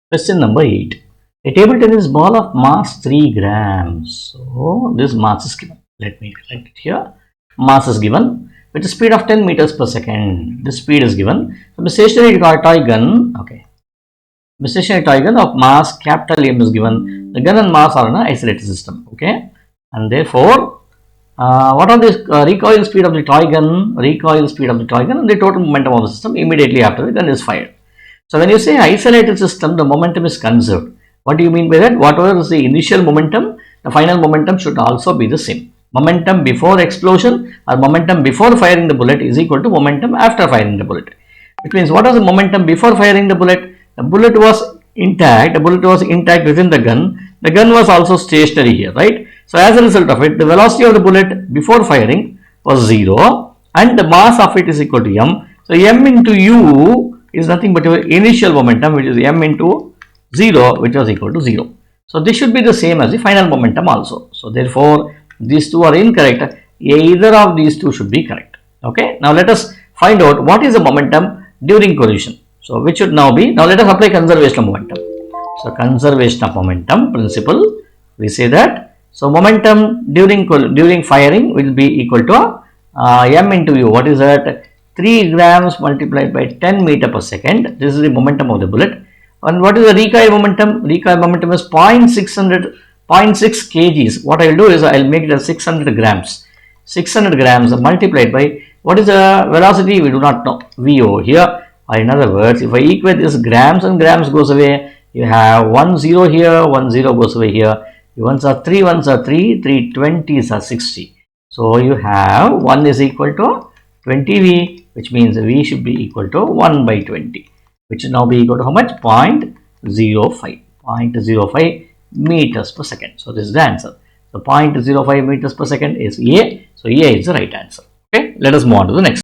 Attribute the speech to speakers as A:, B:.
A: Question number 8. A table tennis ball of mass 3 grams. So this mass is given. Let me write it here. Mass is given with a speed of 10 meters per second. This speed is given from a stationary toy gun. Okay. The stationary toy gun of mass capital M is given. The gun and mass are in an isolated system. Okay. And therefore, what are the recoil speed of the toy gun, and the total momentum of the system immediately after the gun is fired. So when you say isolated system, the momentum is conserved. What do you mean by that? Whatever is the initial momentum, the final momentum should also be the same. Momentum before explosion or momentum before firing the bullet is equal to momentum after firing the bullet. Which means, what was the momentum before firing the bullet? The bullet was intact. The bullet was intact within the gun. The gun was also stationary here, right? So as a result of it, the velocity of the bullet before firing was 0 and the mass of it is equal to m. So m into u is nothing but your initial momentum, which is m into 0, which was equal to 0. So this should be the same as the final momentum also. So therefore, these two are incorrect. Either of these two should be correct. Okay. Now let us find out what is the momentum during collision. So which should now be, now let us apply conservation of momentum. So conservation of momentum principle, we say that, so momentum during firing will be equal to m into u. What is that? 3 grams multiplied by 10 meter per second. This is the momentum of the bullet. And what is the recoil momentum? Recoil momentum is 0.6 kgs. What I will do is I will make it as 600 grams. 600 grams multiplied by, what is the velocity? We do not know. VO here. Or in other words, if I equate this, grams and grams goes away. You have 1 0 here, 1 0 goes away here. The ones are 3 3 20s are 60. So you have 1 is equal to 20V, which means V should be equal to 1 by 20, which will now be equal to how much? 0.05 meters per second. So this is the answer. So 0.05 meters per second is A. So A is the right answer. Okay, let us move on to the next.